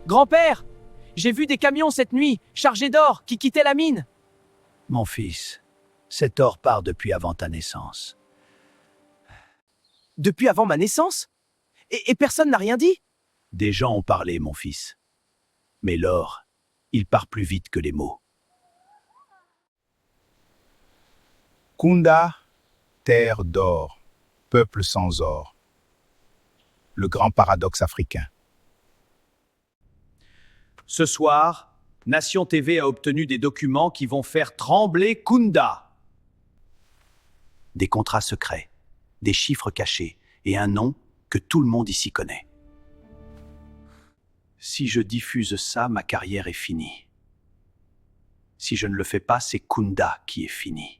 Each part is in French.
Grand-père, j'ai vu des camions cette nuit, chargés d'or, qui quittaient la mine. Mon fils, cet or part depuis avant ta naissance. Depuis avant ma naissance? Et personne n'a rien dit? Des gens ont parlé, mon fils. Mais l'or, il part plus vite que les mots. Kunda, terre d'or, peuple sans or. Le grand paradoxe africain. Ce soir, Nation TV a obtenu des documents qui vont faire trembler Kunda. Des contrats secrets, des chiffres cachés et un nom que tout le monde ici connaît. Si je diffuse ça, ma carrière est finie. Si je ne le fais pas, c'est Kunda qui est fini.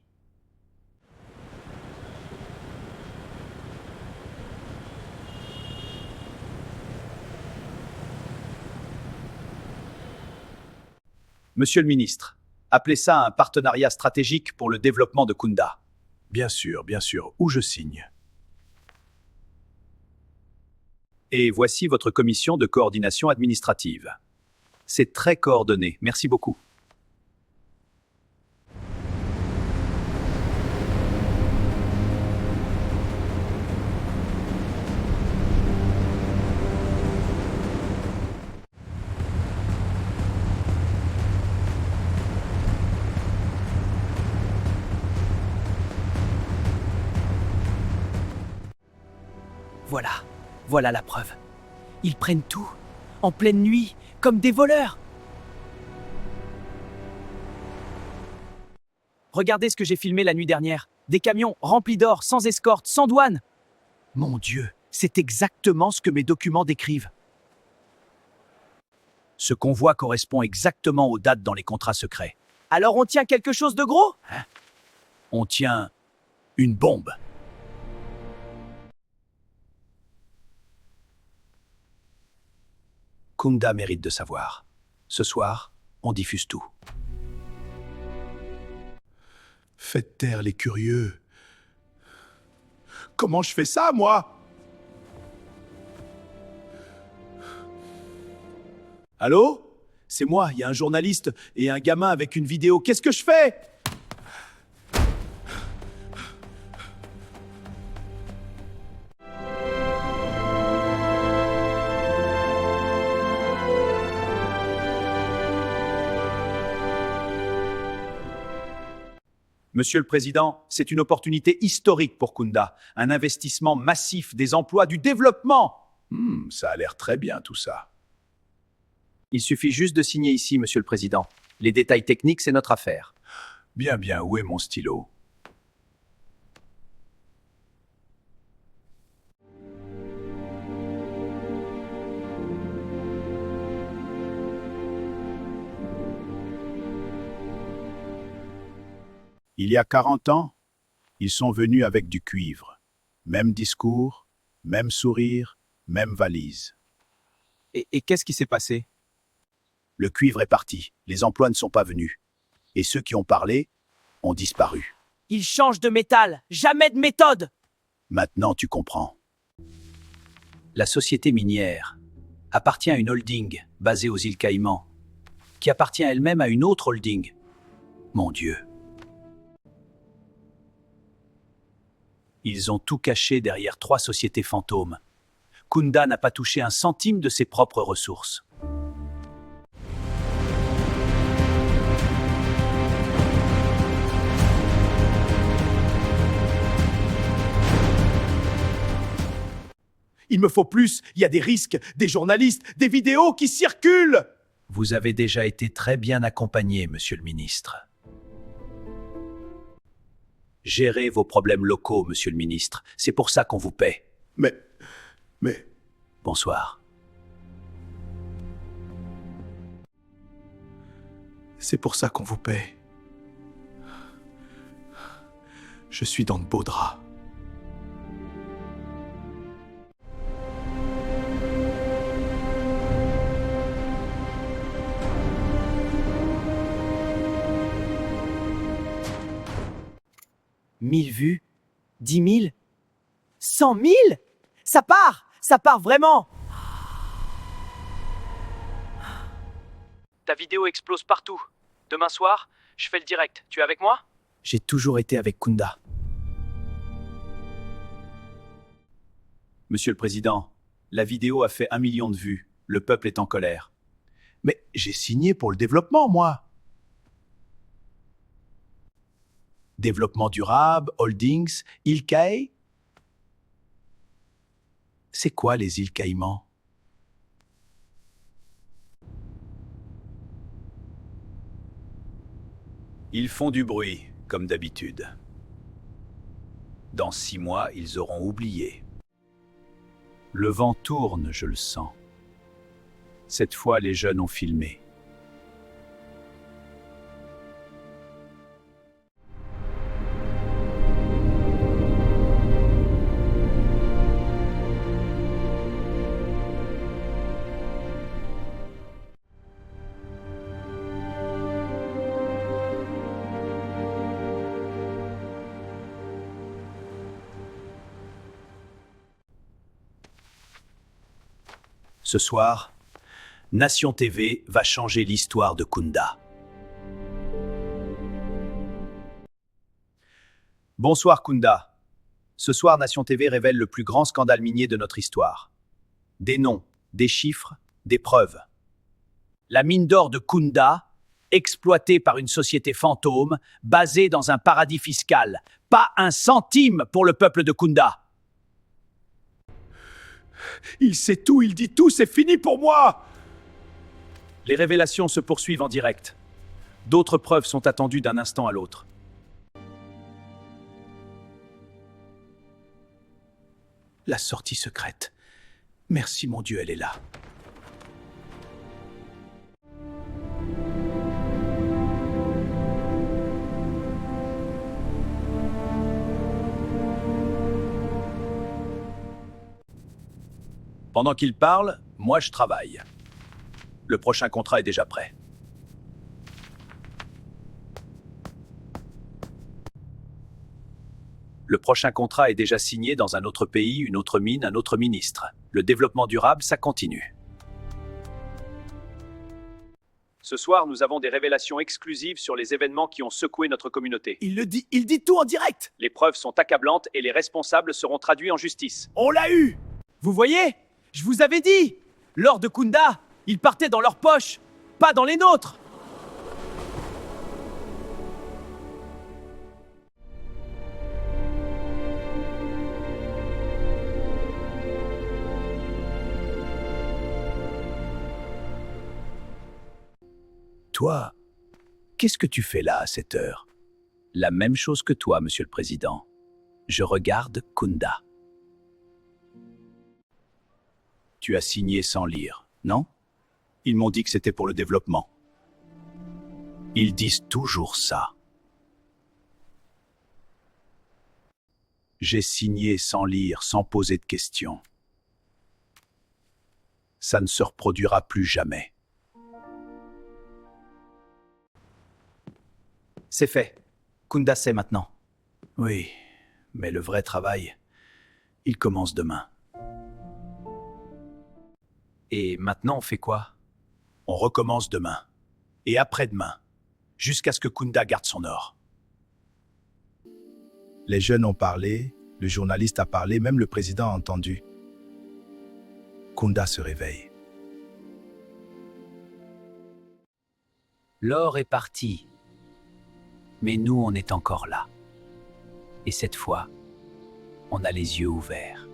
Monsieur le ministre, appelez ça un partenariat stratégique pour le développement de Kunda. Bien sûr, où je signe. Et voici votre commission de coordination administrative. C'est très coordonné, merci beaucoup. Voilà la preuve. Ils prennent tout, en pleine nuit, comme des voleurs. Regardez ce que j'ai filmé la nuit dernière. Des camions remplis d'or, sans escorte, sans douane. Mon Dieu, c'est exactement ce que mes documents décrivent. Ce convoi correspond exactement aux dates dans les contrats secrets. Alors on tient quelque chose de gros? On tient une bombe. Kunda mérite de savoir. Ce soir, on diffuse tout. Faites taire les curieux. Comment je fais ça, moi? Allô? C'est moi, il y a un journaliste et un gamin avec une vidéo. Qu'est-ce que je fais? Monsieur le Président, c'est une opportunité historique pour Kunda. Un investissement massif, des emplois, du développement. Ça a l'air très bien tout ça. Il suffit juste de signer ici, Monsieur le Président. Les détails techniques, c'est notre affaire. Bien, où est mon stylo? Il y a 40 ans, ils sont venus avec du cuivre. Même discours, même sourire, même valise. Et qu'est-ce qui s'est passé? Le cuivre est parti, les emplois ne sont pas venus. Et ceux qui ont parlé ont disparu. Ils changent de métal, jamais de méthode! Maintenant, tu comprends. La société minière appartient à une holding basée aux îles Caïmans, qui appartient elle-même à une autre holding. Mon Dieu. Ils ont tout caché derrière 3 sociétés fantômes. Kunda n'a pas touché un centime de ses propres ressources. Il me faut plus, il y a des risques, des journalistes, des vidéos qui circulent! Vous avez déjà été très bien accompagné, monsieur le ministre. Gérez vos problèmes locaux, monsieur le ministre. C'est pour ça qu'on vous paie. Mais... Bonsoir. C'est pour ça qu'on vous paie. Je suis dans de beaux draps. Mille vues? 10 000? 100 000? Ça part vraiment! ta vidéo explose partout. Demain soir, je fais le direct. Tu es avec moi? J'ai toujours été avec Kunda. Monsieur le Président, la vidéo a fait 1 million de vues. Le peuple est en colère. Mais j'ai signé pour le développement, moi. Développement durable, holdings, îles Caï. C'est quoi les îles Caïmans? Ils font du bruit, comme d'habitude. Dans 6 mois, ils auront oublié. Le vent tourne, je le sens. Cette fois, les jeunes ont filmé. Ce soir, Nation TV va changer l'histoire de Kunda. Bonsoir Kunda. Ce soir, Nation TV révèle le plus grand scandale minier de notre histoire. Des noms, des chiffres, des preuves. La mine d'or de Kunda, exploitée par une société fantôme, basée dans un paradis fiscal. Pas un centime pour le peuple de Kunda. Il sait tout, il dit tout, c'est fini pour moi! Les révélations se poursuivent en direct. D'autres preuves sont attendues d'un instant à l'autre. La sortie secrète. Merci mon Dieu, elle est là. Pendant qu'il parle, moi je travaille. Le prochain contrat est déjà prêt. Le prochain contrat est déjà signé dans un autre pays, une autre mine, un autre ministre. Le développement durable, ça continue. Ce soir, nous avons des révélations exclusives sur les événements qui ont secoué notre communauté. Il dit tout en direct! Les preuves sont accablantes et les responsables seront traduits en justice. On l'a eu! Vous voyez? Je vous avais dit! L'or de Kunda, il partait dans leurs poches, pas dans les nôtres! Toi, qu'est-ce que tu fais là à cette heure? La même chose que toi, Monsieur le Président. Je regarde Kunda. Tu as signé sans lire, non? Ils m'ont dit que c'était pour le développement. Ils disent toujours ça. J'ai signé sans lire, sans poser de questions. Ça ne se reproduira plus jamais. C'est fait. Kunda sait maintenant. Oui, mais le vrai travail, il commence demain. Et maintenant, on fait quoi? On recommence demain. Et après-demain. Jusqu'à ce que Kunda garde son or. Les jeunes ont parlé, le journaliste a parlé, même le président a entendu. Kunda se réveille. L'or est parti. Mais nous, on est encore là. Et cette fois, on a les yeux ouverts.